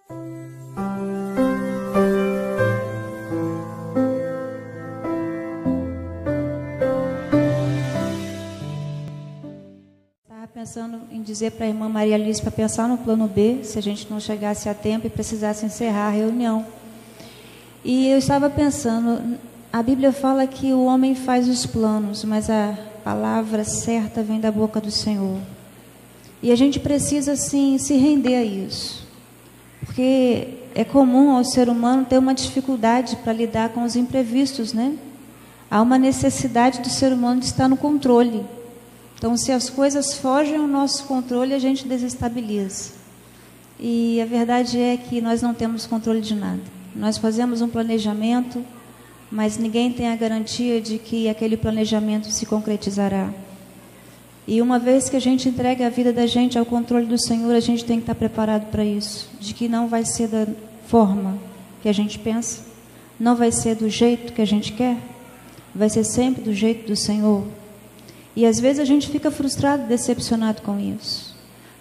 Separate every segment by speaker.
Speaker 1: Estava pensando em dizer para a irmã Maria Alice para pensar no plano B, se a gente não chegasse a tempo e precisasse encerrar a reunião. E eu estava pensando, a Bíblia fala que o homem faz os planos, mas a palavra certa vem da boca do Senhor. E a gente precisa, sim, se render a isso. Porque é comum ao ser humano ter uma dificuldade para lidar com os imprevistos, né? Há uma necessidade do ser humano de estar no controle. Então, se as coisas fogem ao nosso controle, a gente desestabiliza. E a verdade é que nós não temos controle de nada. Nós fazemos um planejamento, mas ninguém tem a garantia de que aquele planejamento se concretizará. E uma vez que a gente entrega a vida da gente ao controle do Senhor, a gente tem que estar preparado para isso. De que não vai ser da forma que a gente pensa, não vai ser do jeito que a gente quer, vai ser sempre do jeito do Senhor. E às vezes a gente fica frustrado, decepcionado com isso.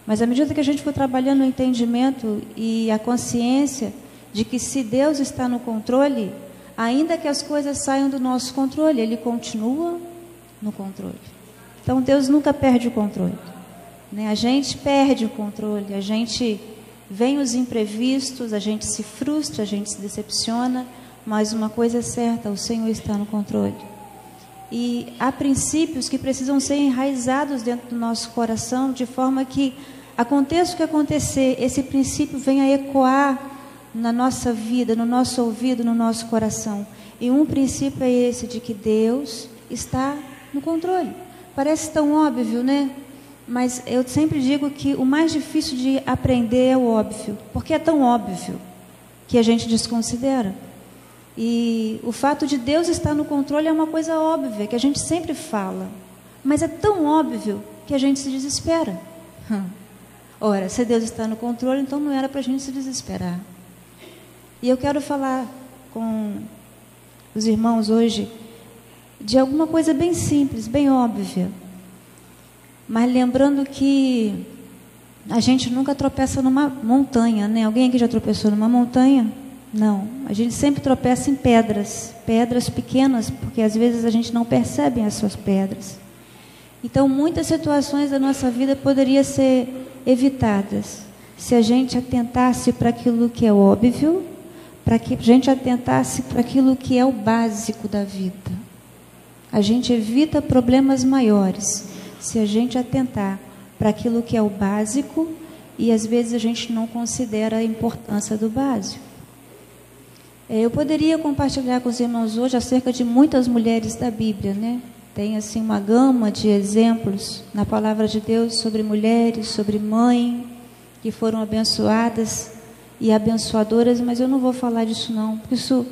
Speaker 1: Mas à medida que a gente for trabalhando o entendimento e a consciência de que se Deus está no controle, ainda que as coisas saiam do nosso controle, Ele continua no controle. Então Deus nunca perde o controle, né? A gente perde o controle, a gente vem os imprevistos, a gente se frustra, a gente se decepciona, mas uma coisa é certa, o Senhor está no controle. E há princípios que precisam ser enraizados dentro do nosso coração, de forma que aconteça o que acontecer, esse princípio venha ecoar na nossa vida, no nosso ouvido, no nosso coração. E um princípio é esse, de que Deus está no controle. Parece tão óbvio, né? Mas eu sempre digo que o mais difícil de aprender é o óbvio, porque é tão óbvio que a gente desconsidera. E o fato de Deus estar no controle é uma coisa óbvia, que a gente sempre fala, mas é tão óbvio que a gente se desespera. Ora, se Deus está no controle, então não era para a gente se desesperar. E eu quero falar com os irmãos hoje de alguma coisa bem simples, bem óbvia, mas lembrando que a gente nunca tropeça numa montanha, né? Alguém aqui já tropeçou numa montanha? Não, a gente sempre tropeça em pedras, pedras pequenas, porque às vezes a gente não percebe essas pedras. Então, muitas situações da nossa vida poderiam ser evitadas se a gente atentasse para aquilo que é óbvio, para que a gente atentasse para aquilo que é o básico da vida. A gente evita problemas maiores se a gente atentar para aquilo que é o básico e às vezes a gente não considera a importância do básico. Eu poderia compartilhar com os irmãos hoje acerca de muitas mulheres da Bíblia, né? Tem assim uma gama de exemplos na palavra de Deus sobre mulheres, sobre mães que foram abençoadas e abençoadoras, mas eu não vou falar disso não, porque isso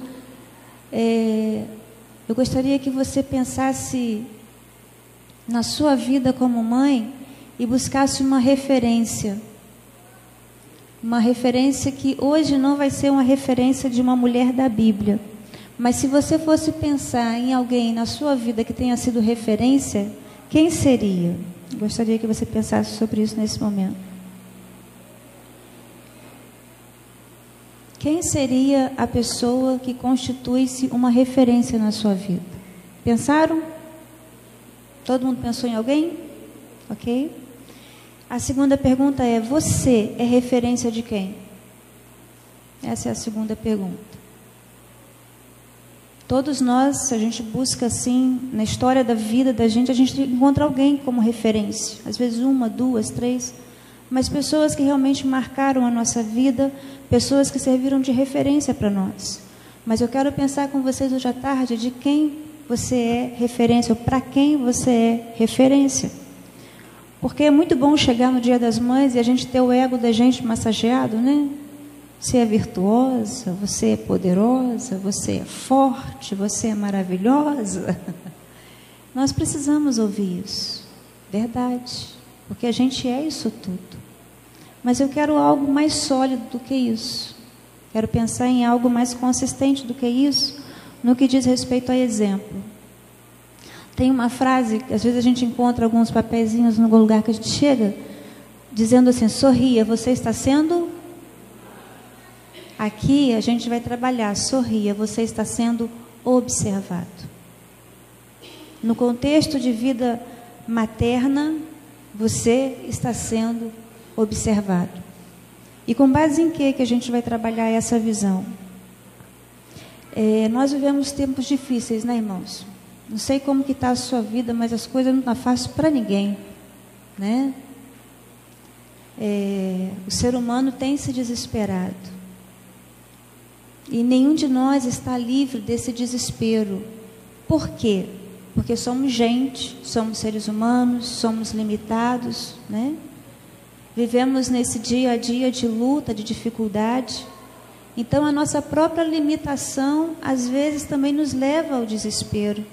Speaker 1: eu gostaria que você pensasse na sua vida como mãe e buscasse uma referência que hoje não vai ser uma referência de uma mulher da Bíblia, mas se você fosse pensar em alguém na sua vida que tenha sido referência, quem seria? Gostaria que você pensasse sobre isso nesse momento. Quem seria a pessoa que constitui-se uma referência na sua vida? Pensaram? Todo mundo pensou em alguém? Ok? A segunda pergunta é: você é referência de quem? Essa é a segunda pergunta. Todos nós, se a gente busca assim, na história da vida da gente, a gente encontra alguém como referência. Às vezes uma, duas, três, mas pessoas que realmente marcaram a nossa vida, pessoas que serviram de referência para nós. Mas eu quero pensar com vocês hoje à tarde de quem você é referência, ou para quem você é referência. Porque é muito bom chegar no Dia das Mães e a gente ter o ego da gente massageado, né? Você é virtuosa, você é poderosa, você é forte, você é maravilhosa. Nós precisamos ouvir isso, verdade, porque a gente é isso tudo. Mas eu quero algo mais sólido do que isso. Quero pensar em algo mais consistente do que isso, no que diz respeito a exemplo. Tem uma frase, às vezes a gente encontra alguns papeizinhos no lugar que a gente chega, dizendo assim: sorria, você está sendo Aqui a gente vai trabalhar, sorria, você está sendo observado. No contexto de vida materna, você está sendo observado. E com base em que a gente vai trabalhar essa visão? Nós vivemos tempos difíceis, né, irmãos? Não sei como que está a sua vida, mas as coisas não estão fáceis para ninguém, né? O ser humano tem se desesperado. E nenhum de nós está livre desse desespero. Por quê? Porque somos gente, somos seres humanos, somos limitados, né? Vivemos nesse dia a dia de luta, de dificuldade. Então a nossa própria limitação, às vezes, também nos leva ao desespero.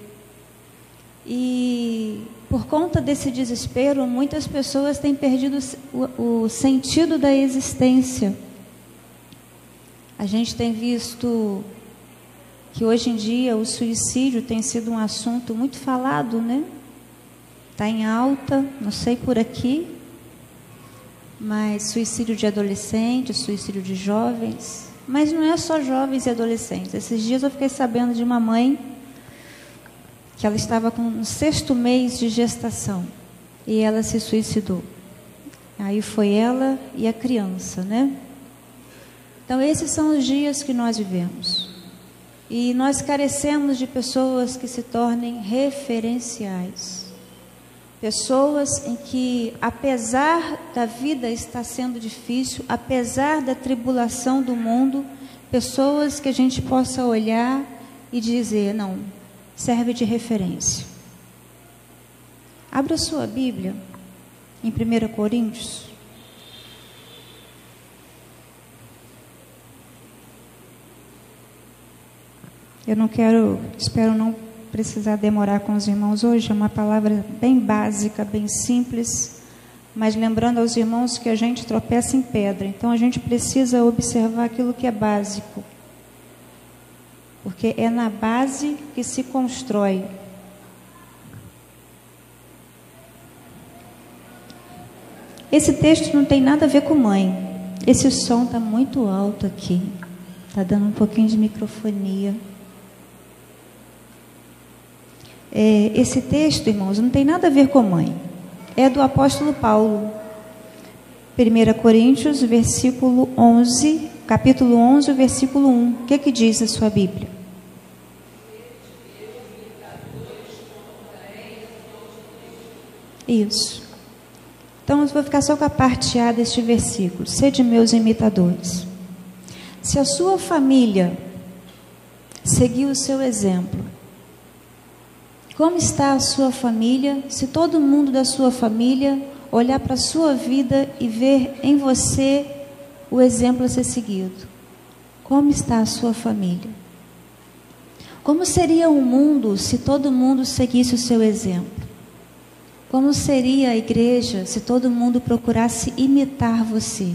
Speaker 1: E por conta desse desespero, muitas pessoas têm perdido o sentido da existência. A gente tem visto que hoje em dia o suicídio tem sido um assunto muito falado, né? Está em alta, não sei por aqui, mas suicídio de adolescentes, suicídio de jovens, mas não é só jovens e adolescentes. Esses dias eu fiquei sabendo de uma mãe que ela estava com o 6º mês de gestação e ela se suicidou. Aí foi ela e a criança, né? Então esses são os dias que nós vivemos. E nós carecemos de pessoas que se tornem referenciais. Pessoas em que, apesar da vida estar sendo difícil, apesar da tribulação do mundo, pessoas que a gente possa olhar e dizer, não, serve de referência. Abra sua Bíblia em 1 Coríntios. Espero não precisar demorar com os irmãos hoje, é uma palavra bem básica, bem simples, mas lembrando aos irmãos que a gente tropeça em pedra, então a gente precisa observar aquilo que é básico, porque é na base que se constrói. Esse texto não tem nada a ver com mãe. Esse som está muito alto aqui, está dando um pouquinho de microfonia. Esse texto, irmãos, não tem nada a ver com mãe. É do apóstolo Paulo. 1 Coríntios, capítulo 11, versículo 1. O que diz a sua Bíblia? Isso. Então, eu vou ficar só com a parte A deste versículo. Sede meus imitadores. Se a sua família seguir o seu exemplo, como está a sua família? Se todo mundo da sua família olhar para a sua vida e ver em você o exemplo a ser seguido, como está a sua família? Como seria o mundo se todo mundo seguisse o seu exemplo? Como seria a igreja se todo mundo procurasse imitar você?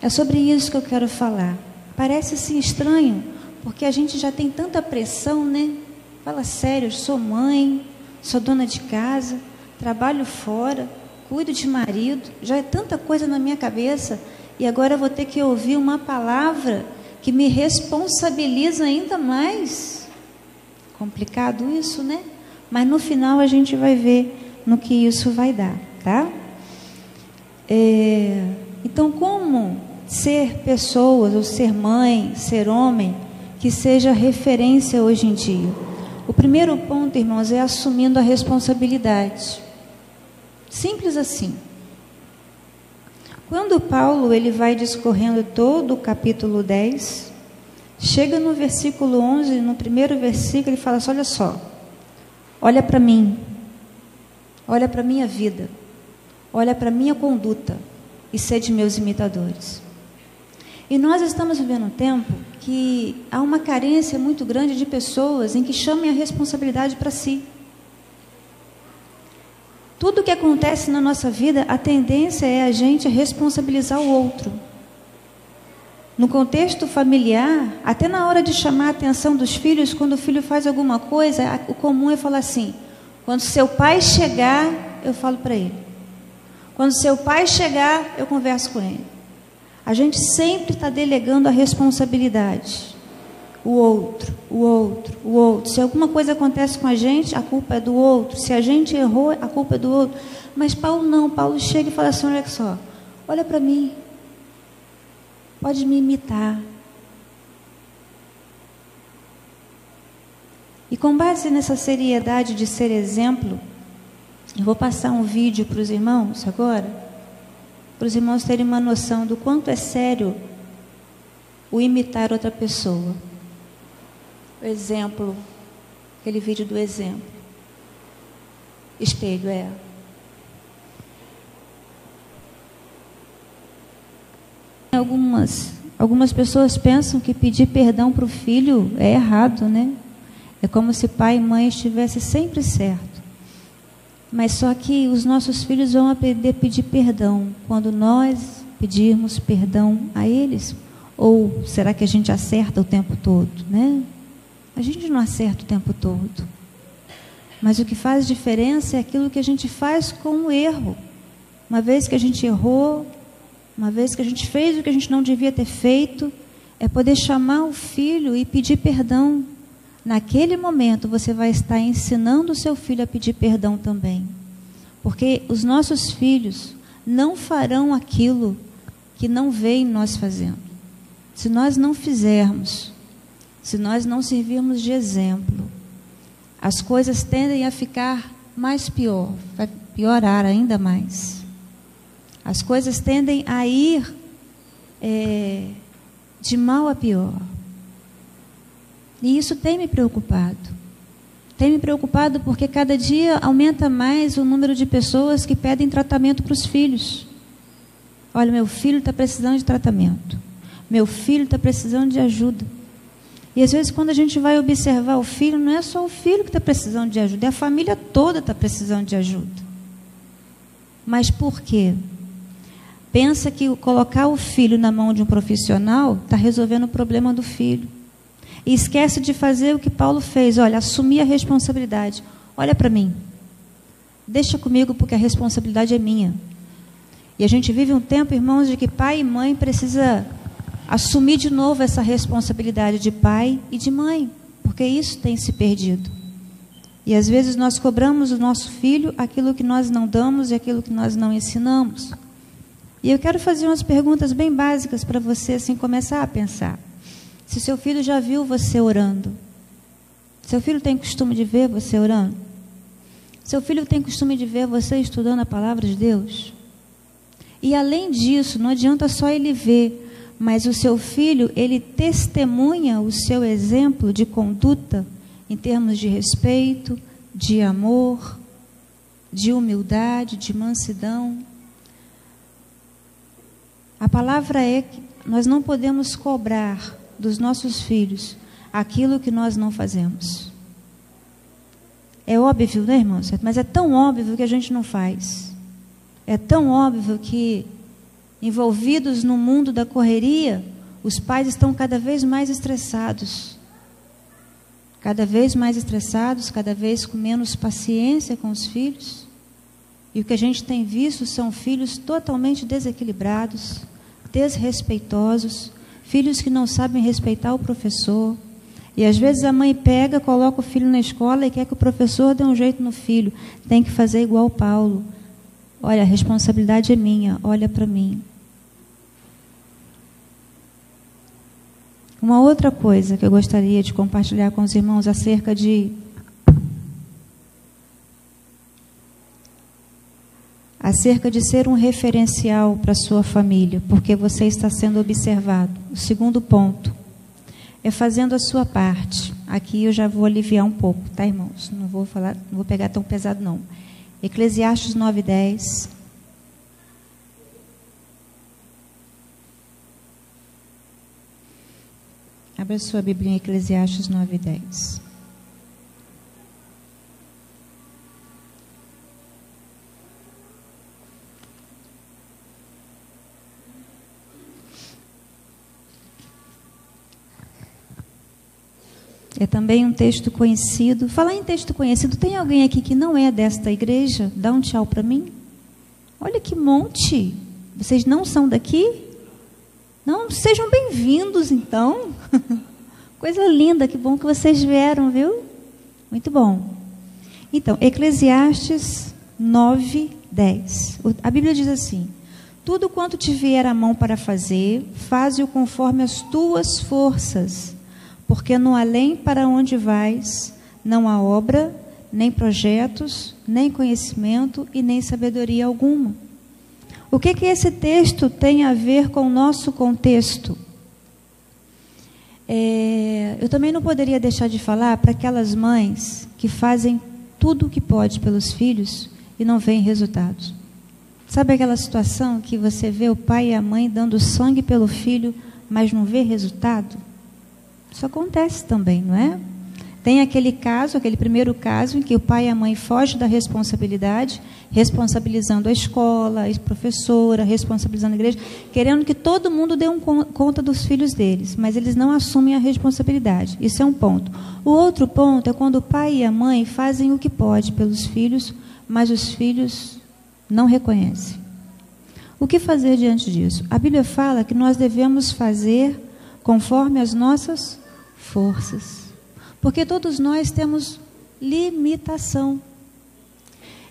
Speaker 1: É sobre isso que eu quero falar. Parece assim estranho, porque a gente já tem tanta pressão, né? Fala sério, eu sou mãe, sou dona de casa, trabalho fora, cuido de marido, já é tanta coisa na minha cabeça, e agora eu vou ter que ouvir uma palavra que me responsabiliza ainda mais. Complicado isso, né? Mas no final a gente vai ver no que isso vai dar, tá? Então, como ser pessoas, ou ser mãe, ser homem, que seja referência hoje em dia? O primeiro ponto, irmãos, é assumindo a responsabilidade. Simples assim. Quando Paulo ele vai discorrendo todo o capítulo 10, chega no versículo 11, no primeiro versículo, ele fala assim, olha só, olha para mim, olha para a minha vida, olha para a minha conduta e sede meus imitadores. E nós estamos vivendo um tempo que há uma carência muito grande de pessoas em que chamem a responsabilidade para si. Tudo que acontece na nossa vida, a tendência é a gente responsabilizar o outro. No contexto familiar, até na hora de chamar a atenção dos filhos, quando o filho faz alguma coisa, o comum é falar assim, quando seu pai chegar, eu falo para ele. Quando seu pai chegar, eu converso com ele. A gente sempre está delegando a responsabilidade. O outro, o outro, o outro. Se alguma coisa acontece com a gente, a culpa é do outro. Se a gente errou, a culpa é do outro. Mas Paulo não. Paulo chega e fala assim, olha só, olha para mim. Pode me imitar. E com base nessa seriedade de ser exemplo, eu vou passar um vídeo para os irmãos agora, para os irmãos terem uma noção do quanto é sério o imitar outra pessoa. O exemplo, aquele vídeo do exemplo. Espelho, é. Algumas pessoas pensam que pedir perdão para o filho é errado, né? É como se pai e mãe estivessem sempre certo. Mas só que os nossos filhos vão aprender a pedir perdão quando nós pedirmos perdão a eles. Ou será que a gente acerta o tempo todo, né? A gente não acerta o tempo todo. Mas o que faz diferença é aquilo que a gente faz com o erro. Uma vez que a gente errou, uma vez que a gente fez o que a gente não devia ter feito, é poder chamar o filho e pedir perdão. Naquele momento você vai estar ensinando o seu filho a pedir perdão também. Porque os nossos filhos não farão aquilo que não veem nós fazendo. Se nós não fizermos, se nós não servirmos de exemplo, as coisas tendem a ficar mais pior, vai piorar ainda mais. As coisas tendem a ir de mal a pior. E isso tem me preocupado. Tem me preocupado porque cada dia aumenta mais o número de pessoas que pedem tratamento para os filhos. Olha, meu filho está precisando de tratamento. Meu filho está precisando de ajuda. E às vezes quando a gente vai observar o filho, não é só o filho que está precisando de ajuda, é a família toda está precisando de ajuda. Mas por quê? Pensa que colocar o filho na mão de um profissional está resolvendo o problema do filho. E esquece de fazer o que Paulo fez. Olha, assumir a responsabilidade. Olha para mim. Deixa comigo porque a responsabilidade é minha. E a gente vive um tempo, irmãos, de que pai e mãe precisa assumir de novo essa responsabilidade de pai e de mãe. Porque isso tem se perdido. E às vezes nós cobramos do nosso filho aquilo que nós não damos e aquilo que nós não ensinamos. E eu quero fazer umas perguntas bem básicas para você, assim, começar a pensar. Se seu filho já viu você orando, seu filho tem costume de ver você orando? Seu filho tem costume de ver você estudando a palavra de Deus? E além disso, não adianta só ele ver, mas o seu filho, ele testemunha o seu exemplo de conduta em termos de respeito, de amor, de humildade, de mansidão. A palavra é que nós não podemos cobrar dos nossos filhos aquilo que nós não fazemos. É óbvio, né, irmãos? Mas é tão óbvio que a gente não faz. É tão óbvio que, envolvidos no mundo da correria, os pais estão cada vez mais estressados. Cada vez mais estressados, cada vez com menos paciência com os filhos. E o que a gente tem visto são filhos totalmente desequilibrados, desrespeitosos, filhos que não sabem respeitar o professor. E às vezes a mãe pega, coloca o filho na escola e quer que o professor dê um jeito no filho. Tem que fazer igual Paulo. Olha, a responsabilidade é minha, olha para mim. Uma outra coisa que eu gostaria de compartilhar com os irmãos acerca de ser um referencial para a sua família, porque você está sendo observado. O segundo ponto é fazendo a sua parte. Aqui eu já vou aliviar um pouco, tá, irmãos? Não vou pegar tão pesado, não. Eclesiastes 9:10. Abra sua Bíblia em Eclesiastes 9:10. É também um texto conhecido. Falar em texto conhecido, tem alguém aqui que não é desta igreja? Dá um tchau para mim. Olha que monte. Vocês não são daqui? Não, sejam bem-vindos, então. Coisa linda, que bom que vocês vieram, viu? Muito bom. Então, Eclesiastes 9:10. A Bíblia diz assim: tudo quanto te vier à mão para fazer, faze-o conforme as tuas forças, porque no além para onde vais, não há obra, nem projetos, nem conhecimento e nem sabedoria alguma. O que esse texto tem a ver com o nosso contexto? Eu também não poderia deixar de falar para aquelas mães que fazem tudo o que pode pelos filhos e não veem resultados. Sabe aquela situação que você vê o pai e a mãe dando sangue pelo filho, mas não vê resultado? Isso acontece também, não é? Tem aquele caso, aquele primeiro caso, em que o pai e a mãe fogem da responsabilidade, responsabilizando a escola, a professora, responsabilizando a igreja, querendo que todo mundo dê conta dos filhos deles, mas eles não assumem a responsabilidade. Isso é um ponto. O outro ponto é quando o pai e a mãe fazem o que pode pelos filhos, mas os filhos não reconhecem. O que fazer diante disso? A Bíblia fala que nós devemos fazer conforme as nossas forças. Porque todos nós temos limitação.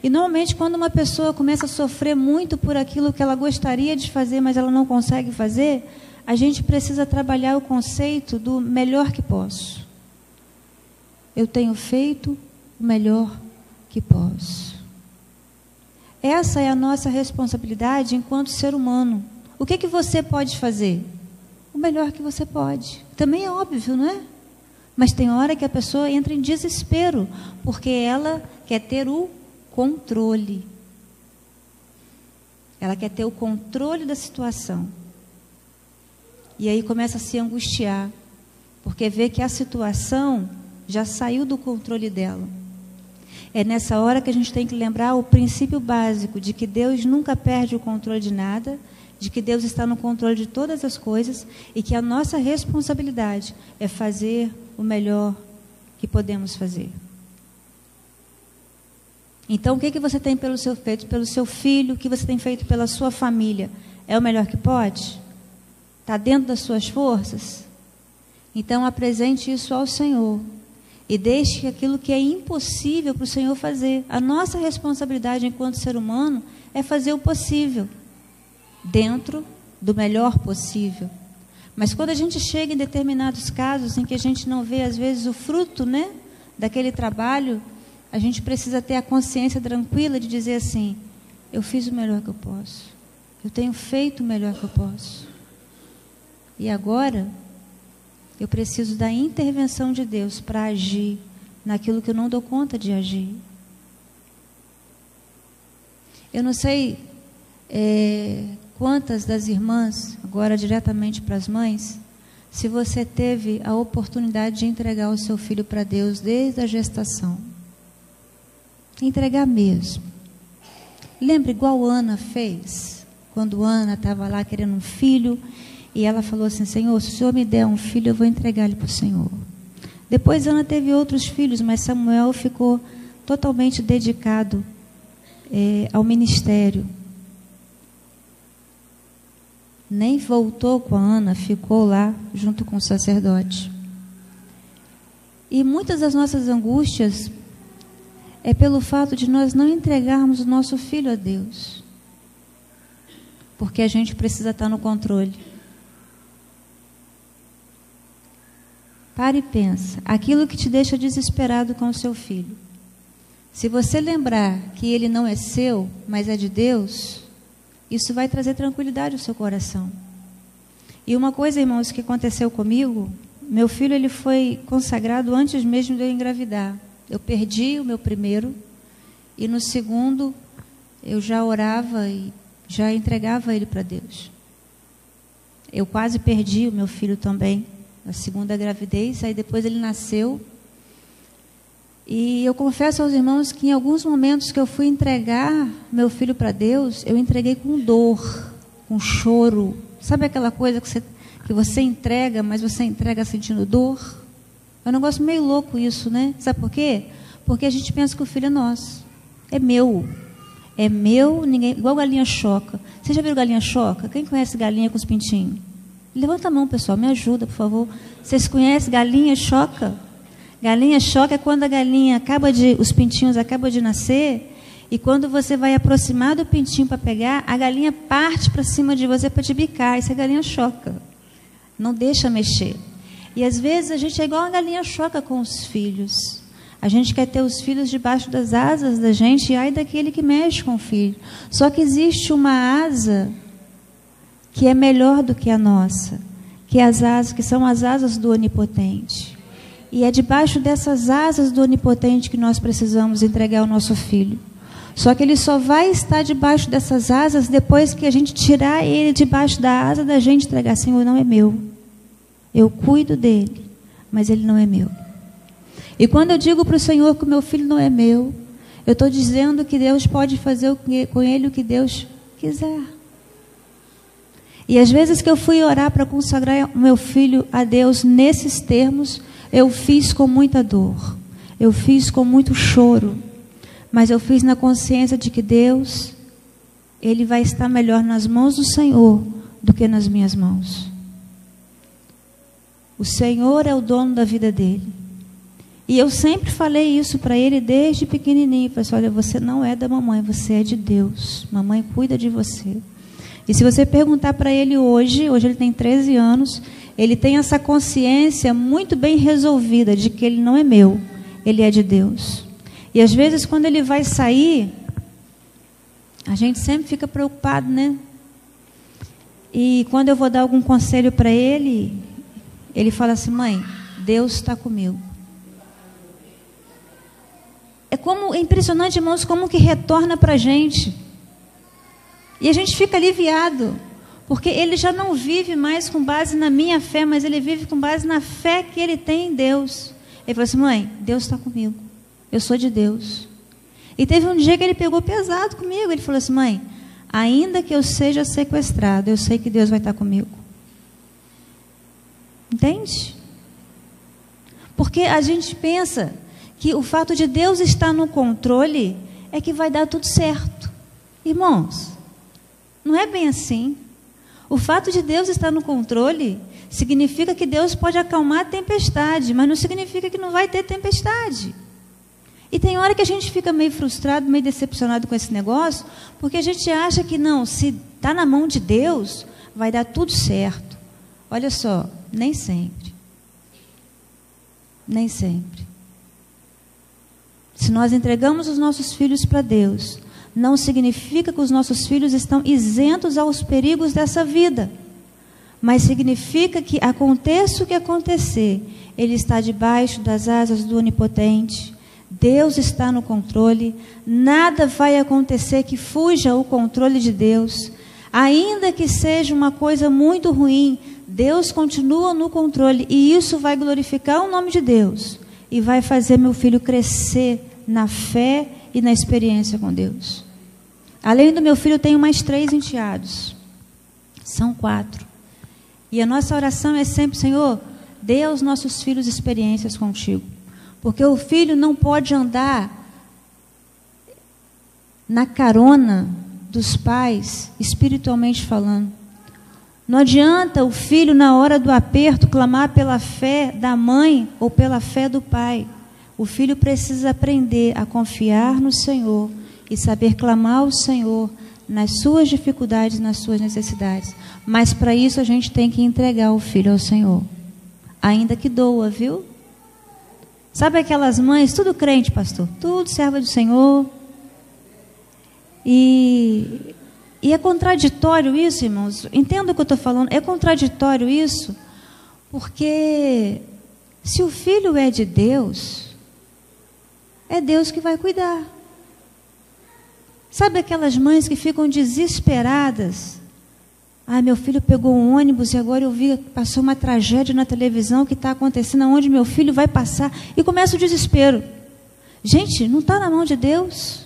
Speaker 1: E normalmente quando uma pessoa começa a sofrer muito por aquilo que ela gostaria de fazer, mas ela não consegue fazer, a gente precisa trabalhar o conceito do melhor que posso. Eu tenho feito o melhor que posso. Essa é a nossa responsabilidade enquanto ser humano. O que você pode fazer? O melhor que você pode. Também é óbvio, não é? Mas tem hora que a pessoa entra em desespero, porque ela quer ter o controle. Ela quer ter o controle da situação. E aí começa a se angustiar, porque vê que a situação já saiu do controle dela. É nessa hora que a gente tem que lembrar o princípio básico de que Deus nunca perde o controle de nada, de que Deus está no controle de todas as coisas e que a nossa responsabilidade é fazer o melhor que podemos fazer. Então, o que você tem feito pelo seu filho, o que você tem feito pela sua família? É o melhor que pode? Está dentro das suas forças? Então, apresente isso ao Senhor e deixe aquilo que é impossível para o Senhor fazer. A nossa responsabilidade enquanto ser humano é fazer o possível, dentro do melhor possível. Mas quando a gente chega em determinados casos em que a gente não vê, às vezes, o fruto, né, daquele trabalho, a gente precisa ter a consciência tranquila de dizer assim: eu fiz o melhor que eu posso. Eu tenho feito o melhor que eu posso. E agora, eu preciso da intervenção de Deus para agir naquilo que eu não dou conta de agir. Eu não sei quantas das irmãs, agora diretamente para as mães, se você teve a oportunidade de entregar o seu filho para Deus desde a gestação. Entregar mesmo. Lembra igual Ana fez? Quando Ana estava lá querendo um filho, e ela falou assim: Senhor, se o Senhor me der um filho, eu vou entregar ele para o Senhor. Depois Ana teve outros filhos, mas Samuel ficou totalmente dedicado ao ministério. Nem voltou com a Ana, ficou lá junto com o sacerdote. E muitas das nossas angústias é pelo fato de nós não entregarmos o nosso filho a Deus. Porque a gente precisa estar no controle. Pare e pensa, aquilo que te deixa desesperado com o seu filho. Se você lembrar que ele não é seu, mas é de Deus, isso vai trazer tranquilidade ao seu coração. E uma coisa, irmãos, que aconteceu comigo, meu filho ele foi consagrado antes mesmo de eu engravidar. Eu perdi o meu primeiro, e no segundo eu já orava e já entregava ele para Deus. Eu quase perdi o meu filho também, na segunda gravidez, aí depois ele nasceu. E eu confesso aos irmãos que em alguns momentos que eu fui entregar meu filho para Deus, eu entreguei com dor, com choro. Sabe aquela coisa que você entrega, mas você entrega sentindo dor? É um negócio meio louco isso, né? Sabe por quê? Porque a gente pensa que o filho é nosso. É meu. É meu, ninguém, igual galinha choca. Você já viu galinha choca? Quem conhece galinha com os pintinhos? Levanta a mão, pessoal, me ajuda, por favor. Vocês conhecem galinha choca? Galinha choca é quando a galinha os pintinhos acabam de nascer, e quando você vai aproximar do pintinho para pegar, a galinha parte para cima de você para te bicar. Isso é galinha choca. Não deixa mexer. E às vezes a gente é igual uma galinha choca com os filhos. A gente quer ter os filhos debaixo das asas da gente, e ai daquele que mexe com o filho. Só que existe uma asa que é melhor do que a nossa, que são as asas do Onipotente. E é debaixo dessas asas do Onipotente que nós precisamos entregar o nosso filho. Só que ele só vai estar debaixo dessas asas depois que a gente tirar ele debaixo da asa da gente e entregar: Senhor, não é meu. Eu cuido dele, mas ele não é meu. E quando eu digo para o Senhor que o meu filho não é meu, eu estou dizendo que Deus pode fazer com ele o que Deus quiser. E às vezes que eu fui orar para consagrar o meu filho a Deus nesses termos, eu fiz com muita dor, eu fiz com muito choro, mas eu fiz na consciência de que Deus, ele vai estar melhor nas mãos do Senhor do que nas minhas mãos. O Senhor é o dono da vida dele. E eu sempre falei isso para ele desde pequenininho. Falei assim: olha, você não é da mamãe, você é de Deus. Mamãe cuida de você. E se você perguntar para ele hoje ele tem 13 anos, ele tem essa consciência muito bem resolvida de que ele não é meu, ele é de Deus. E às vezes quando ele vai sair, a gente sempre fica preocupado, né? E quando eu vou dar algum conselho para ele, ele fala assim: mãe, Deus está comigo. É impressionante, irmãos, como que retorna para a gente. E a gente fica aliviado, porque ele já não vive mais com base na minha fé, mas ele vive com base na fé que ele tem em Deus. Ele falou assim: mãe, Deus está comigo, eu sou de Deus. E teve um dia que ele pegou pesado comigo. Ele falou assim: mãe, ainda que eu seja sequestrado, eu sei que Deus vai estar comigo. Entende? Porque a gente pensa que o fato de Deus estar no controle é que vai dar tudo certo. Irmãos, não é bem assim. O fato de Deus estar no controle significa que Deus pode acalmar a tempestade, mas não significa que não vai ter tempestade. E tem hora que a gente fica meio frustrado, meio decepcionado com esse negócio, porque a gente acha que não, se está na mão de Deus, vai dar tudo certo. Olha só, nem sempre. Nem sempre. Se nós entregamos os nossos filhos para Deus, não significa que os nossos filhos estão isentos aos perigos dessa vida, mas significa que aconteça o que acontecer, ele está debaixo das asas do Onipotente. Deus está no controle, nada vai acontecer que fuja o controle de Deus. Ainda que seja uma coisa muito ruim, Deus continua no controle, e isso vai glorificar o nome de Deus e vai fazer meu filho crescer na fé e na experiência com Deus. Além do meu filho, eu tenho mais 3 enteados. São 4. E a nossa oração é sempre: Senhor, dê aos nossos filhos experiências contigo. Porque o filho não pode andar na carona dos pais, espiritualmente falando. Não adianta o filho, na hora do aperto, clamar pela fé da mãe ou pela fé do pai. O filho precisa aprender a confiar no Senhor e saber clamar ao Senhor nas suas dificuldades, nas suas necessidades. Mas para isso a gente tem que entregar o filho ao Senhor. Ainda que doa, viu? Sabe aquelas mães, tudo crente, pastor, tudo serva do Senhor. E é contraditório isso, irmãos. Entenda o que eu estou falando. É contraditório isso, porque se o filho é de Deus, é Deus que vai cuidar. Sabe aquelas mães que ficam desesperadas? Ah, meu filho pegou um ônibus e agora eu vi, passou uma tragédia na televisão que está acontecendo, aonde meu filho vai passar. E começa o desespero. Gente, não está na mão de Deus.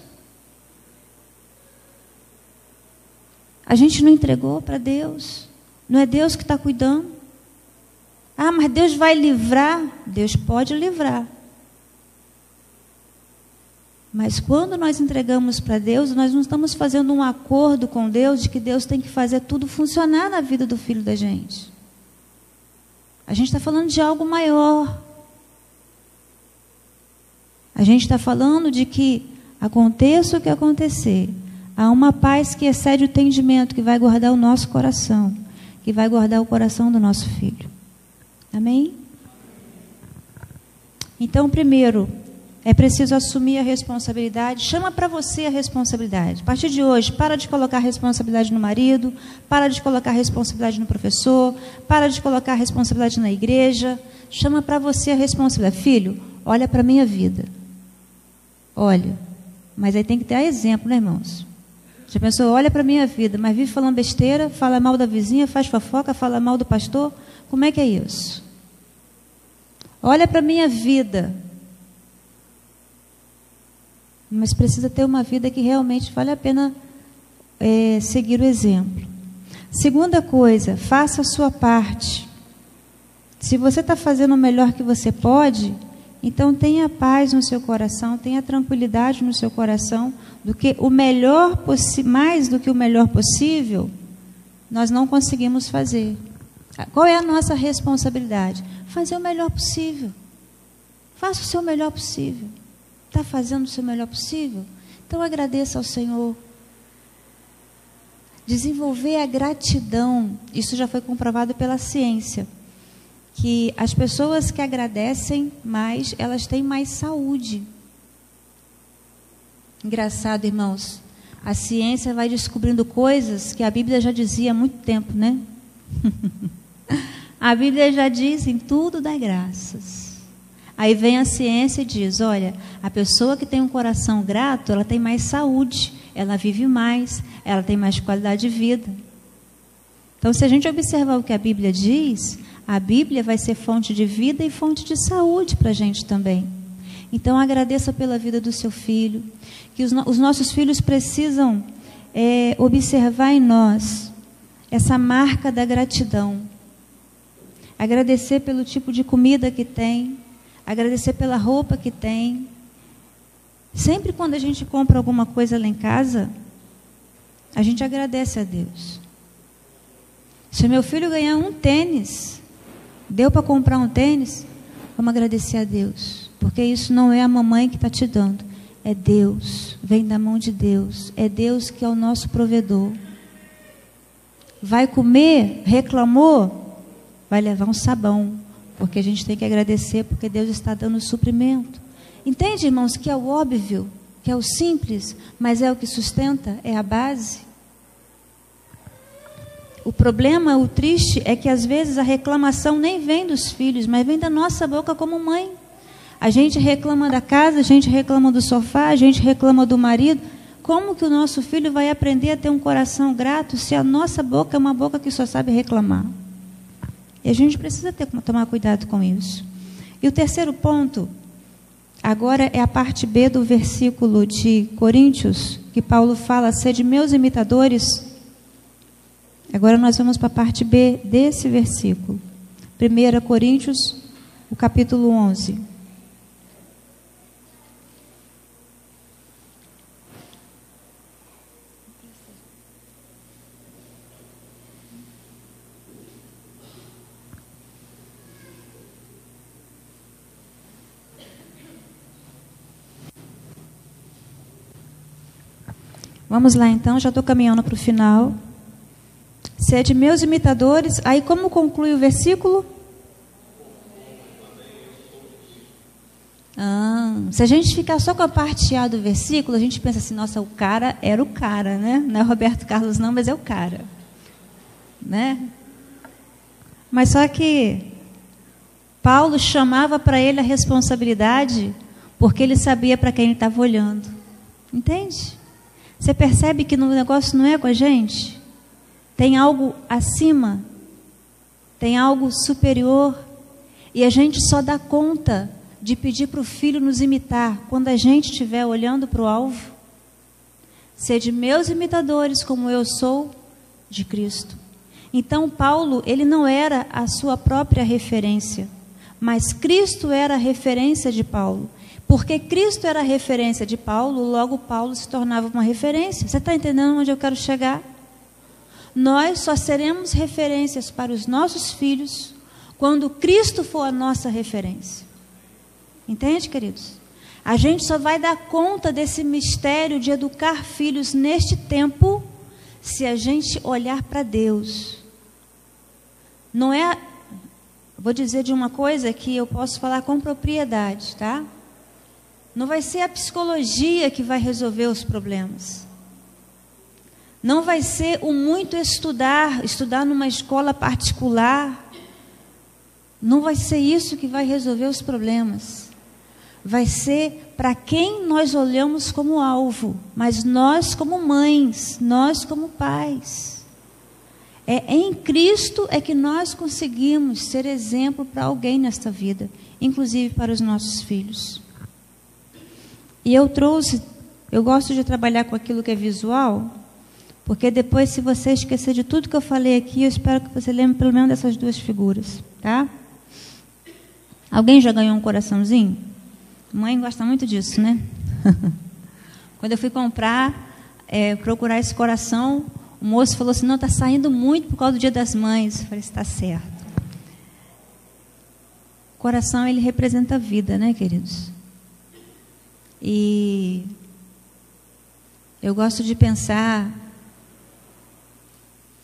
Speaker 1: A gente não entregou para Deus. Não é Deus que está cuidando. Ah, mas Deus vai livrar. Deus pode livrar. Mas quando nós entregamos para Deus, nós não estamos fazendo um acordo com Deus de que Deus tem que fazer tudo funcionar na vida do filho da gente. A gente está falando de algo maior. A gente está falando de que aconteça o que acontecer, há uma paz que excede o entendimento, que vai guardar o nosso coração, que vai guardar o coração do nosso filho. Amém? Então, primeiro, é preciso assumir a responsabilidade. Chama para você a responsabilidade. A partir de hoje, para de colocar a responsabilidade no marido, para de colocar a responsabilidade no professor, para de colocar a responsabilidade na igreja. Chama para você a responsabilidade. Filho, olha para a minha vida. Olha. Mas aí tem que ter exemplo, né, irmãos? Já pensou, olha para a minha vida, mas vive falando besteira, fala mal da vizinha, faz fofoca, fala mal do pastor. Como é que é isso? Olha para a minha vida. Mas precisa ter uma vida que realmente vale a pena seguir o exemplo. Segunda coisa, faça a sua parte. Se você está fazendo o melhor que você pode, então tenha paz no seu coração, tenha tranquilidade no seu coração, do que o melhor mais do que o melhor possível, nós não conseguimos fazer. Qual é a nossa responsabilidade? Fazer o melhor possível. Faça o seu melhor possível. Está fazendo o seu melhor possível? Então agradeça ao Senhor. Desenvolver a gratidão. Isso já foi comprovado pela ciência. Que as pessoas que agradecem mais, elas têm mais saúde. Engraçado, irmãos. A ciência vai descobrindo coisas que a Bíblia já dizia há muito tempo, né? A Bíblia já diz, em tudo dá graças. Aí vem a ciência e diz, olha, a pessoa que tem um coração grato, ela tem mais saúde, ela vive mais, ela tem mais qualidade de vida. Então, se a gente observar o que a Bíblia diz, a Bíblia vai ser fonte de vida e fonte de saúde para a gente também. Então, agradeça pela vida do seu filho, que os nossos filhos precisam observar em nós essa marca da gratidão. Agradecer pelo tipo de comida que tem, agradecer pela roupa que tem. Sempre quando a gente compra alguma coisa lá em casa, a gente agradece a Deus. Se meu filho ganhar um tênis, deu para comprar um tênis, vamos agradecer a Deus. Porque isso não é a mamãe que está te dando, é Deus, vem da mão de Deus. É Deus que é o nosso provedor. Vai comer, reclamou, vai levar um sabão, porque a gente tem que agradecer, porque Deus está dando o suprimento. Entende, irmãos, que é o óbvio, que é o simples, mas é o que sustenta, é a base? O problema, o triste, é que às vezes a reclamação nem vem dos filhos, mas vem da nossa boca como mãe. A gente reclama da casa, a gente reclama do sofá, a gente reclama do marido. Como que o nosso filho vai aprender a ter um coração grato se a nossa boca é uma boca que só sabe reclamar? E a gente precisa tomar cuidado com isso. E o terceiro ponto, agora é a parte B do versículo de Coríntios, que Paulo fala, sede meus imitadores. Agora nós vamos para a parte B desse versículo. 1 Coríntios, o capítulo 11. Vamos lá então, já estou caminhando para o final. Sede meus imitadores. Aí como conclui o versículo? Se a gente ficar só com a parte A do versículo, a gente pensa assim, nossa, o cara era o cara, né? Não é Roberto Carlos não, mas é o cara. Né? Mas só que Paulo chamava para ele a responsabilidade, porque ele sabia para quem ele estava olhando. Entende? Você percebe que o negócio não é com a gente? Tem algo acima, tem algo superior, e a gente só dá conta de pedir para o filho nos imitar quando a gente estiver olhando para o alvo. Sede meus imitadores, como eu sou de Cristo. Então Paulo, ele não era a sua própria referência, mas Cristo era a referência de Paulo. Porque Cristo era a referência de Paulo, logo Paulo se tornava uma referência. Você está entendendo onde eu quero chegar? Nós só seremos referências para os nossos filhos quando Cristo for a nossa referência. Entende, queridos? A gente só vai dar conta desse mistério de educar filhos neste tempo se a gente olhar para Deus. Não é... Vou dizer de uma coisa que eu posso falar com propriedade, tá? Não vai ser a psicologia que vai resolver os problemas. Não vai ser o muito estudar numa escola particular. Não vai ser isso que vai resolver os problemas. Vai ser para quem nós olhamos como alvo, mas nós como mães, nós como pais. Em Cristo é que nós conseguimos ser exemplo para alguém nesta vida, inclusive para os nossos filhos. E eu gosto de trabalhar com aquilo que é visual, porque depois, se você esquecer de tudo que eu falei aqui, eu espero que você lembre pelo menos dessas duas figuras, tá? Alguém já ganhou um coraçãozinho? Mãe gosta muito disso, né? Quando eu fui procurar esse coração, o moço falou assim, não, está saindo muito por causa do Dia das Mães. Eu falei, está certo. O coração, ele representa a vida, né, queridos? E eu gosto de pensar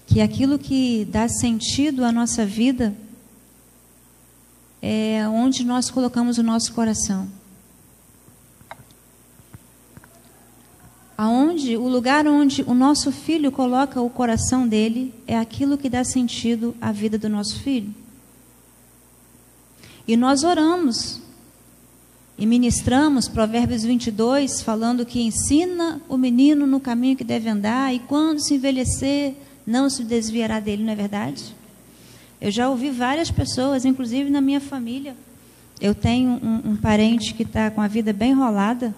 Speaker 1: que aquilo que dá sentido à nossa vida é onde nós colocamos o nosso coração. O lugar onde o nosso filho coloca o coração dele é aquilo que dá sentido à vida do nosso filho. E nós oramos e ministramos Provérbios 22, falando que ensina o menino no caminho que deve andar e quando se envelhecer não se desviará dele, não é verdade? Eu já ouvi várias pessoas, inclusive na minha família. Eu tenho um parente que está com a vida bem enrolada.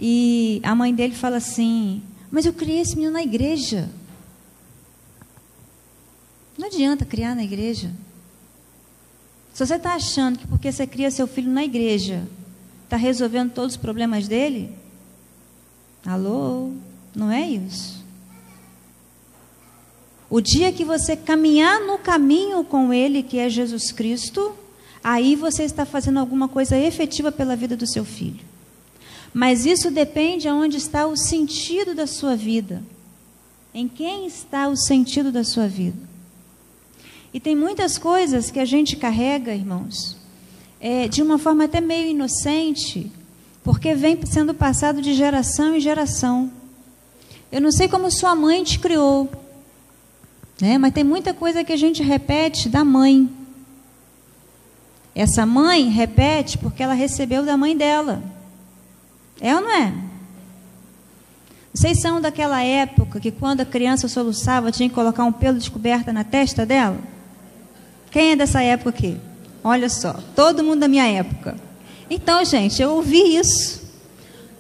Speaker 1: E a mãe dele fala assim, mas eu criei esse menino na igreja. Não adianta criar na igreja. Se você está achando que porque você cria seu filho na igreja, está resolvendo todos os problemas dele, alô, não é isso. O dia que você caminhar no caminho com ele, que é Jesus Cristo, aí você está fazendo alguma coisa efetiva pela vida do seu filho. Mas isso depende aonde está o sentido da sua vida. Em quem está o sentido da sua vida. E tem muitas coisas que a gente carrega, irmãos, de uma forma até meio inocente, porque vem sendo passado de geração em geração. Eu não sei como sua mãe te criou, né? Mas tem muita coisa que a gente repete da mãe. Essa mãe repete porque ela recebeu da mãe dela. É ou não é? Vocês são daquela época que quando a criança soluçava tinha que colocar um pelo de coberta na testa dela? Quem é dessa época aqui? Olha só, todo mundo da minha época. Então, gente, eu ouvi isso.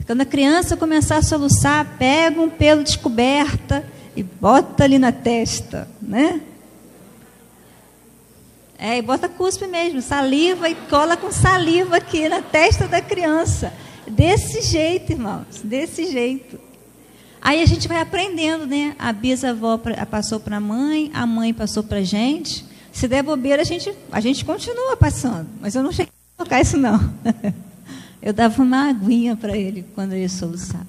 Speaker 1: Quando a criança começar a soluçar, pega um pelo de coberta e bota ali na testa, né? E bota cuspe mesmo, saliva e cola com saliva aqui na testa da criança. Desse jeito, irmãos, desse jeito. Aí a gente vai aprendendo, né? A bisavó passou para a mãe passou para a gente. Se der bobeira, a gente continua passando. Mas eu não cheguei a tocar isso, não. Eu dava uma aguinha para ele quando ele soluçava.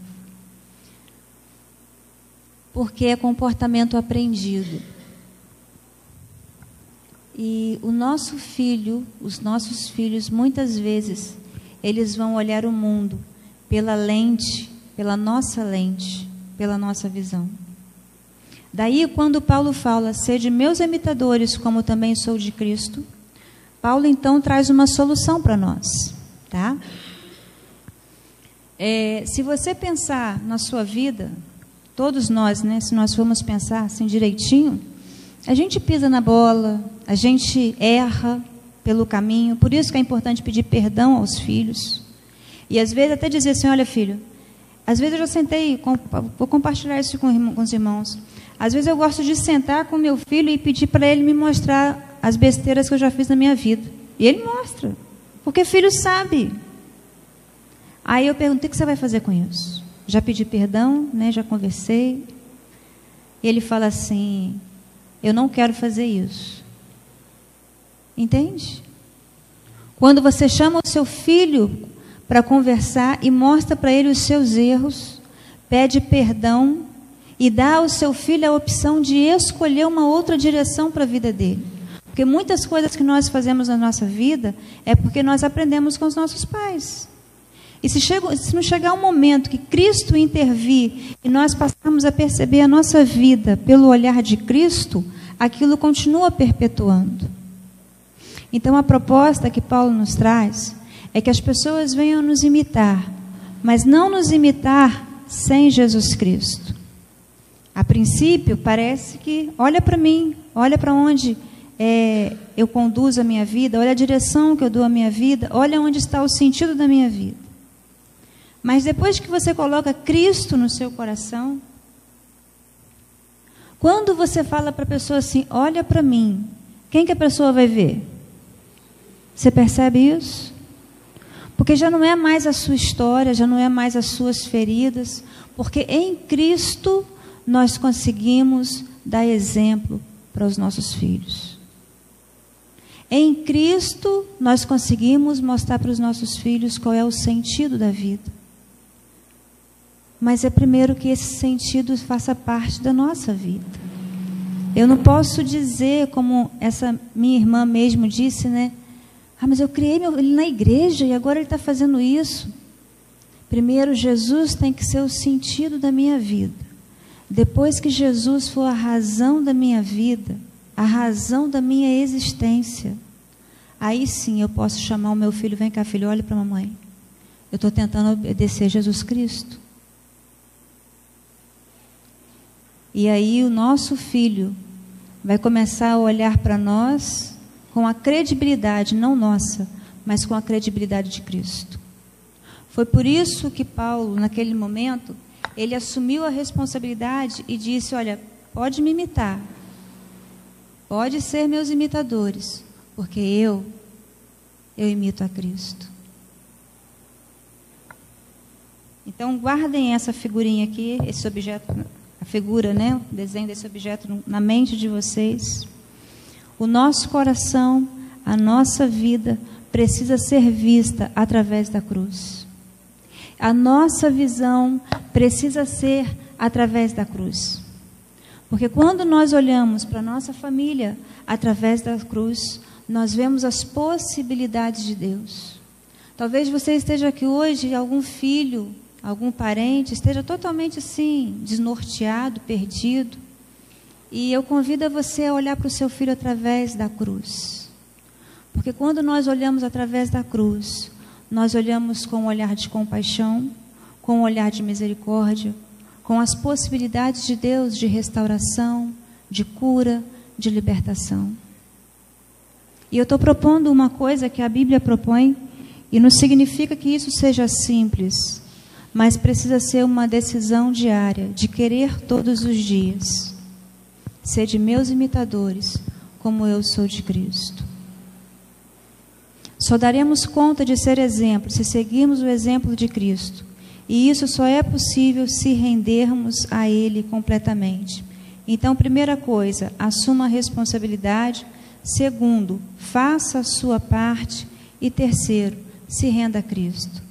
Speaker 1: Porque é comportamento aprendido. E o nosso filho, os nossos filhos, muitas vezes, eles vão olhar o mundo pela lente, pela nossa visão. Daí, quando Paulo fala, sede meus imitadores, como também sou de Cristo, Paulo, então, traz uma solução para nós, tá? Se você pensar na sua vida, todos nós, né, se nós formos pensar assim direitinho, a gente pisa na bola, a gente erra pelo caminho, por isso que é importante pedir perdão aos filhos. E às vezes até dizer assim, olha filho, às vezes eu já sentei, vou compartilhar isso com os irmãos, às vezes eu gosto de sentar com meu filho e pedir para ele me mostrar as besteiras que eu já fiz na minha vida. E ele mostra, porque filho sabe. Aí eu perguntei, o que você vai fazer com isso? Já pedi perdão, né? Já conversei. E ele fala assim, eu não quero fazer isso. Entende? Quando você chama o seu filho para conversar e mostra para ele os seus erros, pede perdão e dá ao seu filho a opção de escolher uma outra direção para a vida dele. Porque muitas coisas que nós fazemos na nossa vida é porque nós aprendemos com os nossos pais. E se não chegar um momento que Cristo intervir e nós passarmos a perceber a nossa vida pelo olhar de Cristo, aquilo continua perpetuando. Então a proposta que Paulo nos traz é que as pessoas venham nos imitar, mas não nos imitar sem Jesus Cristo. A princípio parece que, olha para mim, olha para onde eu conduzo a minha vida, olha a direção que eu dou à minha vida, olha onde está o sentido da minha vida. Mas depois que você coloca Cristo no seu coração, quando você fala para a pessoa assim, olha para mim, quem que a pessoa vai ver? Você percebe isso? Porque já não é mais a sua história, já não é mais as suas feridas, porque em Cristo nós conseguimos dar exemplo para os nossos filhos. Em Cristo nós conseguimos mostrar para os nossos filhos qual é o sentido da vida. Mas é primeiro que esse sentido faça parte da nossa vida. Eu não posso dizer, como essa minha irmã mesmo disse, né? Mas eu criei ele na igreja e agora ele está fazendo isso. Primeiro, Jesus tem que ser o sentido da minha vida. Depois que Jesus for a razão da minha vida, a razão da minha existência, aí sim eu posso chamar o meu filho, vem cá filho, olha para a mamãe. Eu estou tentando obedecer Jesus Cristo. E aí o nosso filho vai começar a olhar para nós com a credibilidade, não nossa, mas com a credibilidade de Cristo. Foi por isso que Paulo, naquele momento, ele assumiu a responsabilidade e disse, olha, pode me imitar, pode ser meus imitadores, porque eu imito a Cristo. Então guardem essa figurinha aqui, esse objeto, a figura, né, o desenho desse objeto na mente de vocês. O nosso coração, a nossa vida precisa ser vista através da cruz. A nossa visão precisa ser através da cruz. Porque quando nós olhamos para a nossa família através da cruz, nós vemos as possibilidades de Deus. Talvez você esteja aqui hoje e algum filho, algum parente esteja totalmente assim, desnorteado, perdido. E eu convido a você a olhar para o seu filho através da cruz. Porque quando nós olhamos através da cruz, nós olhamos com um olhar de compaixão, com um olhar de misericórdia, com as possibilidades de Deus de restauração, de cura, de libertação. E eu estou propondo uma coisa que a Bíblia propõe, e não significa que isso seja simples, mas precisa ser uma decisão diária, de querer todos os dias. Sede meus imitadores, como eu sou de Cristo. Só daremos conta de ser exemplo se seguirmos o exemplo de Cristo. E isso só é possível se rendermos a Ele completamente. Então, primeira coisa, assuma a responsabilidade. Segundo, faça a sua parte. E terceiro, se renda a Cristo.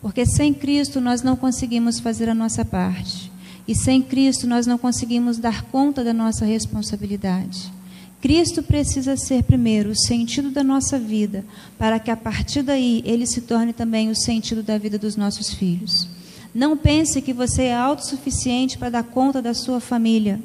Speaker 1: Porque sem Cristo nós não conseguimos fazer a nossa parte. E sem Cristo nós não conseguimos dar conta da nossa responsabilidade. Cristo precisa ser primeiro o sentido da nossa vida, para que a partir daí Ele se torne também o sentido da vida dos nossos filhos. Não pense que você é autossuficiente para dar conta da sua família,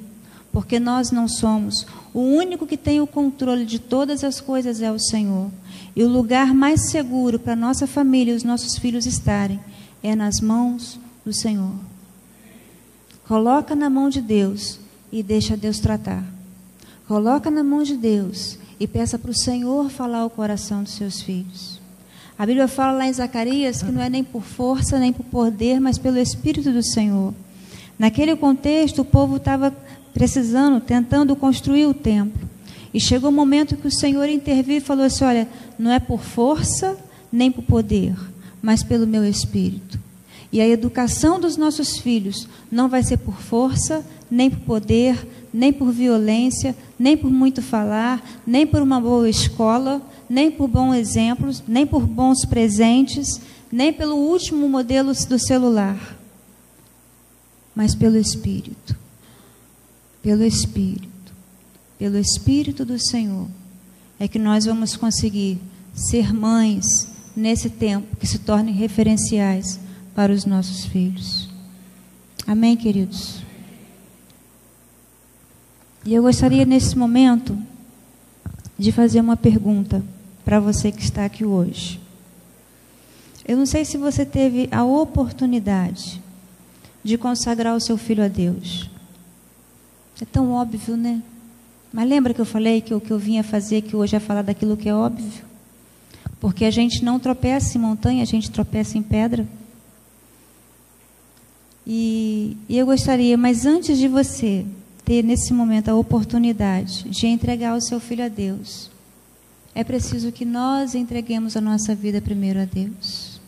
Speaker 1: porque nós não somos. O único que tem o controle de todas as coisas é o Senhor. E o lugar mais seguro para a nossa família e os nossos filhos estarem é nas mãos do Senhor. Coloca na mão de Deus e deixa Deus tratar. Coloca na mão de Deus e peça para o Senhor falar o coração dos seus filhos. A Bíblia fala lá em Zacarias que não é nem por força, nem por poder, mas pelo Espírito do Senhor. Naquele contexto, o povo estava precisando, tentando construir o templo. E chegou o momento que o Senhor interviu e falou assim, olha, não é por força, nem por poder, mas pelo meu Espírito. E a educação dos nossos filhos não vai ser por força, nem por poder, nem por violência, nem por muito falar, nem por uma boa escola, nem por bons exemplos, nem por bons presentes, nem pelo último modelo do celular, mas pelo Espírito. Pelo Espírito. Pelo Espírito do Senhor é que nós vamos conseguir ser mães nesse tempo que se tornem referenciais para os nossos filhos. Amém, queridos? E eu gostaria nesse momento de fazer uma pergunta para você que está aqui hoje. Eu não sei se você teve a oportunidade de consagrar o seu filho a Deus. É tão óbvio, né? Mas lembra que eu falei que o que eu vinha fazer, que hoje é falar daquilo que é óbvio? Porque a gente não tropeça em montanha, a gente tropeça em pedra. E eu gostaria, mas antes de você ter nesse momento a oportunidade de entregar o seu filho a Deus, é preciso que nós entreguemos a nossa vida primeiro a Deus.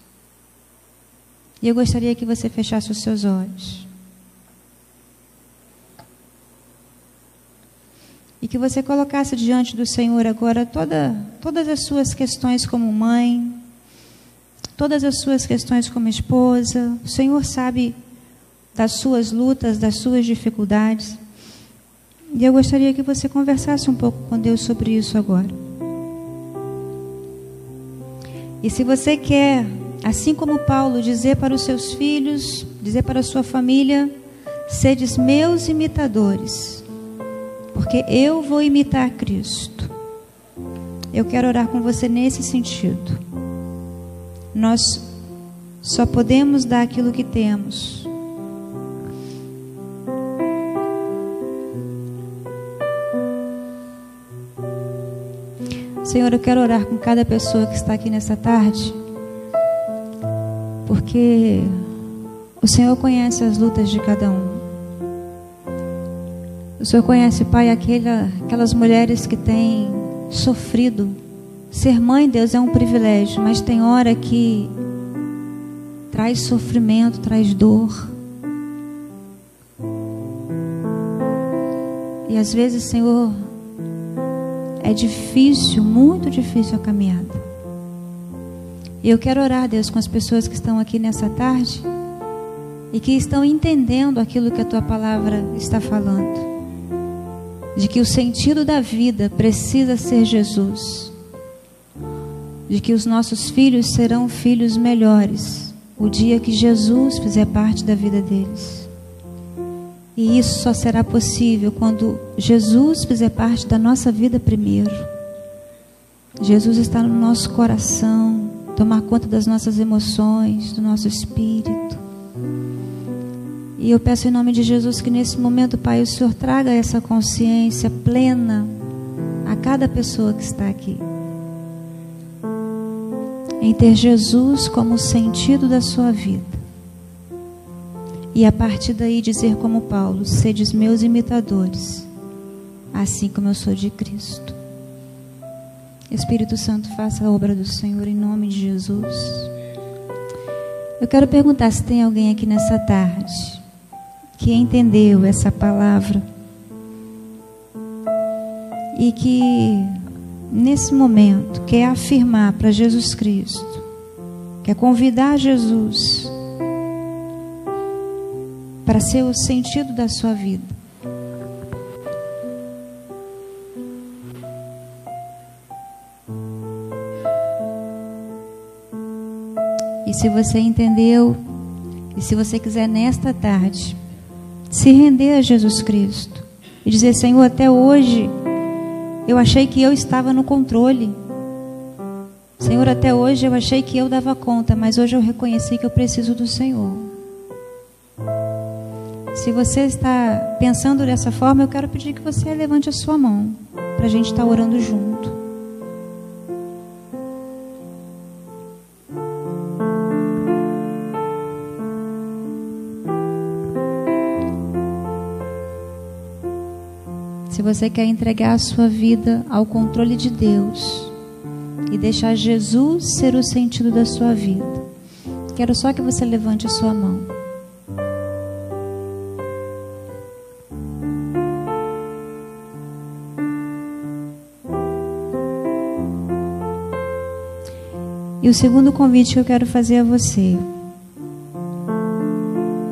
Speaker 1: E eu gostaria que você fechasse os seus olhos. E que você colocasse diante do Senhor agora todas as suas questões como mãe, todas as suas questões como esposa. O Senhor sabe das suas lutas, das suas dificuldades. E eu gostaria que você conversasse um pouco com Deus sobre isso agora. E se você quer, assim como Paulo, dizer para os seus filhos, dizer para a sua família, sedes meus imitadores, porque eu vou imitar Cristo. Eu quero orar com você nesse sentido. Nós só podemos dar aquilo que temos. Senhor, eu quero orar com cada pessoa que está aqui nessa tarde, porque o Senhor conhece as lutas de cada um. O Senhor conhece, Pai, aquelas mulheres que têm sofrido. Ser mãe, Deus, é um privilégio, mas tem hora que traz sofrimento, traz dor. E às vezes, Senhor, é difícil, muito difícil a caminhada. E eu quero orar, Deus, com as pessoas que estão aqui nessa tarde e que estão entendendo aquilo que a Tua palavra está falando. De que o sentido da vida precisa ser Jesus. De que os nossos filhos serão filhos melhores o dia que Jesus fizer parte da vida deles. E isso só será possível quando Jesus fizer parte da nossa vida primeiro. Jesus está no nosso coração, tomar conta das nossas emoções, do nosso espírito. E eu peço em nome de Jesus que nesse momento, Pai, o Senhor traga essa consciência plena a cada pessoa que está aqui. Em ter Jesus como o sentido da sua vida. E a partir daí dizer como Paulo, sedes meus imitadores, assim como eu sou de Cristo. Espírito Santo, faça a obra do Senhor em nome de Jesus. Eu quero perguntar se tem alguém aqui nessa tarde que entendeu essa palavra e que nesse momento quer afirmar para Jesus Cristo, quer convidar Jesus para ser o sentido da sua vida. E se você entendeu, e se você quiser nesta tarde se render a Jesus Cristo e dizer: Senhor, até hoje eu achei que eu estava no controle. Senhor, até hoje eu achei que eu dava conta, mas hoje eu reconheci que eu preciso do Senhor. Se você está pensando dessa forma, eu quero pedir que você levante a sua mão para a gente estar orando junto. Se você quer entregar a sua vida ao controle de Deus e deixar Jesus ser o sentido da sua vida, quero só que você levante a sua mão. E o segundo convite que eu quero fazer a você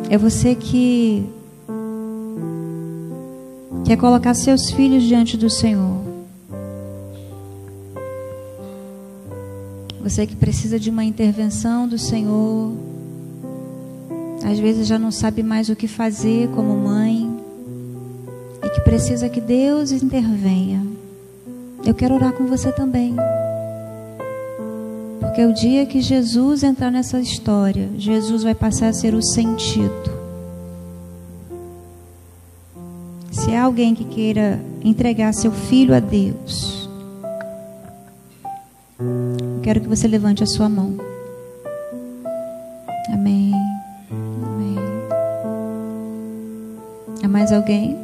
Speaker 1: é você que quer colocar seus filhos diante do Senhor. Você que precisa de uma intervenção do Senhor, às vezes já não sabe mais o que fazer como mãe, e que precisa que Deus intervenha. Eu quero orar com você também. Porque o dia que Jesus entrar nessa história, Jesus vai passar a ser o sentido. Se há alguém que queira entregar seu filho a Deus, eu quero que você levante a sua mão. Amém. Amém. Há mais alguém?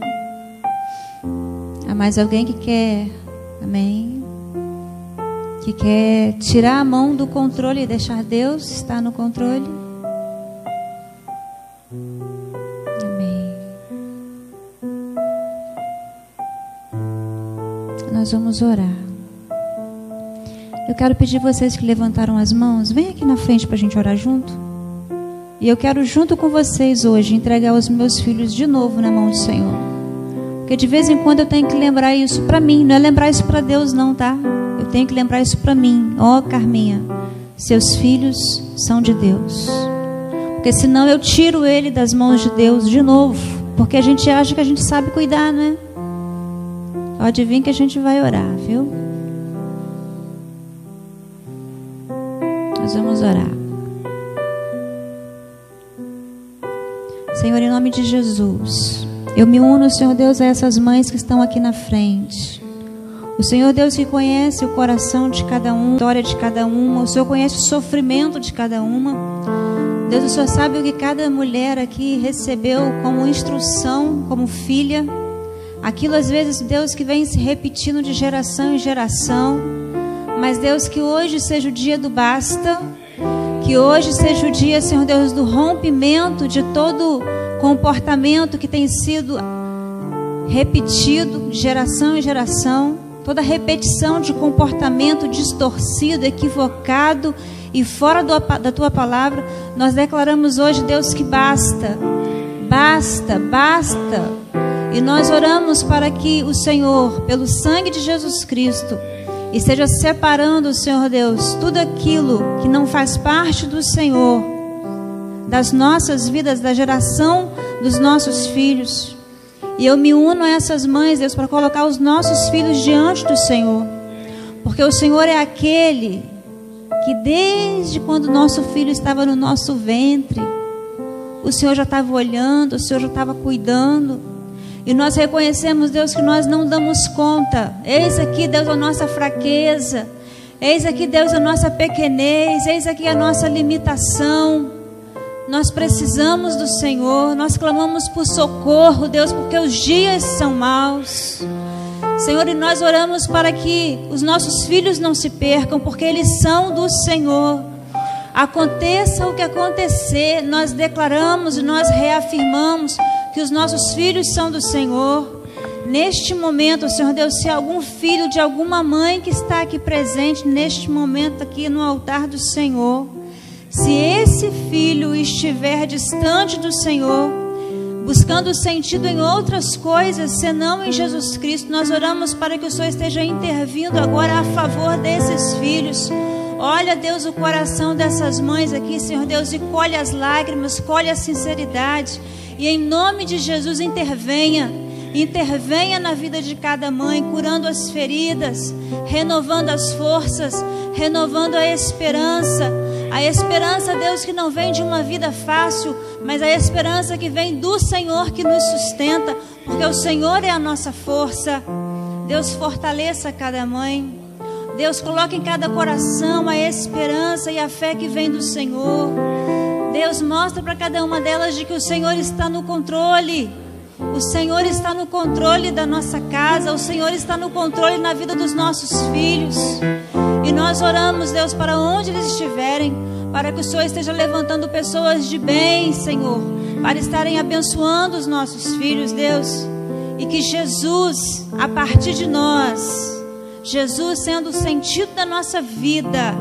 Speaker 1: Há mais alguém que quer? Amém. Que quer tirar a mão do controle e deixar Deus estar no controle? Amém. Nós vamos orar. Eu quero pedir vocês que levantaram as mãos, vem aqui na frente para a gente orar junto. E eu quero junto com vocês hoje entregar os meus filhos de novo na mão do Senhor. Porque de vez em quando eu tenho que lembrar isso para mim, não é lembrar isso para Deus não, tá? Eu tenho que lembrar isso para mim. Ó, Carminha, seus filhos são de Deus. Porque senão eu tiro ele das mãos de Deus de novo. Porque a gente acha que a gente sabe cuidar, não é? Pode vir que a gente vai orar, viu? Nós vamos orar. Senhor, em nome de Jesus, eu me uno, Senhor Deus, a essas mães que estão aqui na frente. O Senhor Deus que conhece o coração de cada um, a história de cada uma. O Senhor conhece o sofrimento de cada uma. Deus, o Senhor sabe o que cada mulher aqui recebeu como instrução, como filha. Aquilo às vezes, Deus, que vem se repetindo de geração em geração. Mas Deus, que hoje seja o dia do basta. Que hoje seja o dia, Senhor Deus, do rompimento de todo comportamento que tem sido repetido de geração em geração. Toda repetição de comportamento distorcido, equivocado e fora da Tua palavra, nós declaramos hoje, Deus, que basta, basta, basta. E nós oramos para que o Senhor, pelo sangue de Jesus Cristo, esteja separando, Senhor Deus, tudo aquilo que não faz parte do Senhor, das nossas vidas, da geração dos nossos filhos. E eu me uno a essas mães, Deus, para colocar os nossos filhos diante do Senhor. Porque o Senhor é aquele que desde quando o nosso filho estava no nosso ventre, o Senhor já estava olhando, o Senhor já estava cuidando. E nós reconhecemos, Deus, que nós não damos conta. Eis aqui, Deus, a nossa fraqueza. Eis aqui, Deus, a nossa pequenez. Eis aqui a nossa limitação. Nós precisamos do Senhor, nós clamamos por socorro, Deus, porque os dias são maus. Senhor, e nós oramos para que os nossos filhos não se percam, porque eles são do Senhor. Aconteça o que acontecer, nós declaramos e nós reafirmamos que os nossos filhos são do Senhor. Neste momento, Senhor Deus, se algum filho de alguma mãe que está aqui presente, neste momento aqui no altar do Senhor, se esse filho estiver distante do Senhor, buscando sentido em outras coisas, senão em Jesus Cristo, nós oramos para que o Senhor esteja intervindo agora a favor desses filhos. Olha, Deus, o coração dessas mães aqui, Senhor Deus, e colhe as lágrimas, colhe a sinceridade. E em nome de Jesus, intervenha na vida de cada mãe, curando as feridas, renovando as forças, renovando a esperança, Deus, que não vem de uma vida fácil, mas a esperança que vem do Senhor que nos sustenta, porque o Senhor é a nossa força. Deus, fortaleça cada mãe. Deus, coloque em cada coração a esperança e a fé que vem do Senhor. Deus, mostra para cada uma delas de que o Senhor está no controle. O Senhor está no controle da nossa casa. O Senhor está no controle na vida dos nossos filhos. E nós oramos, Deus, para onde eles estiverem, para que o Senhor esteja levantando pessoas de bem, Senhor, para estarem abençoando os nossos filhos, Deus. E que Jesus, a partir de nós, Jesus sendo o sentido da nossa vida,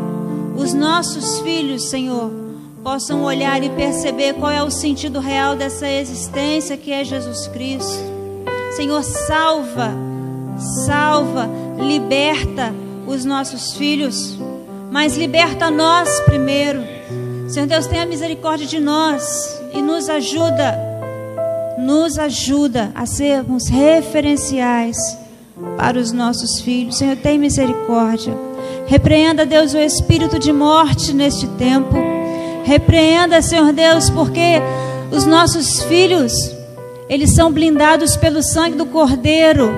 Speaker 1: os nossos filhos, Senhor, possam olhar e perceber qual é o sentido real dessa existência que é Jesus Cristo. Senhor, salva, liberta os nossos filhos, mas liberta nós primeiro. Senhor Deus, tenha misericórdia de nós e nos ajuda a sermos referenciais para os nossos filhos. Senhor, tenha misericórdia. Repreenda, Deus, o espírito de morte neste tempo. Repreenda, Senhor Deus, porque os nossos filhos, eles são blindados pelo sangue do Cordeiro.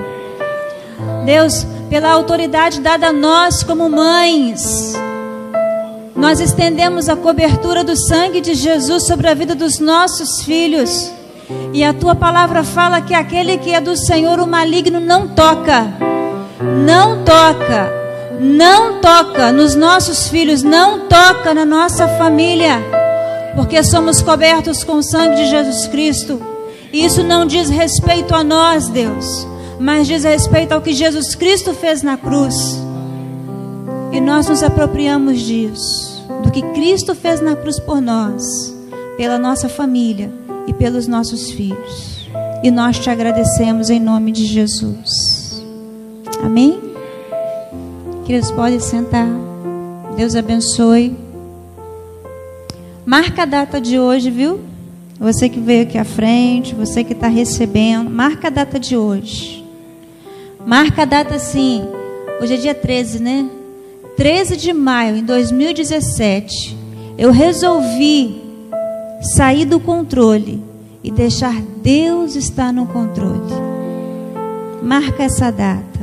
Speaker 1: Deus, pela autoridade dada a nós como mães, nós estendemos a cobertura do sangue de Jesus sobre a vida dos nossos filhos. E a tua palavra fala que aquele que é do Senhor, o maligno não toca nos nossos filhos, não toca na nossa família, porque somos cobertos com o sangue de Jesus Cristo. E isso não diz respeito a nós, Deus, mas diz respeito ao que Jesus Cristo fez na cruz. E nós nos apropriamos disso, do que Cristo fez na cruz por nós, pela nossa família e pelos nossos filhos. E nós te agradecemos em nome de Jesus. Amém? Queridos, podem sentar. Deus abençoe. Marca a data de hoje, viu? Você que veio aqui à frente, você que está recebendo, marca a data de hoje. Marca a data assim. Hoje é dia 13, né? 13 de maio de 2017. Eu resolvi sair do controle e deixar Deus estar no controle. Marca essa data.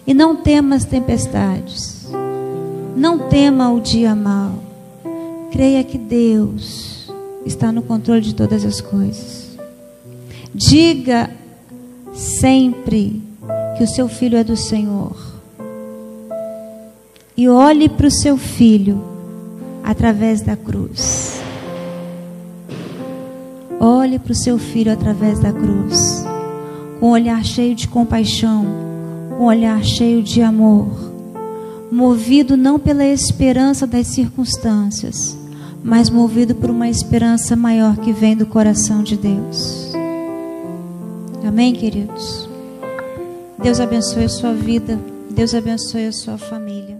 Speaker 1: E não tema as tempestades. Não tema o dia mau. Creia que Deus está no controle de todas as coisas. Diga sempre que o seu filho é do Senhor. E olhe para o seu filho através da cruz. Olhe para o seu filho através da cruz, com um olhar cheio de compaixão, com um olhar cheio de amor, movido não pela esperança das circunstâncias, mas movido por uma esperança maior que vem do coração de Deus. Amém, queridos? Deus abençoe a sua vida, Deus abençoe a sua família.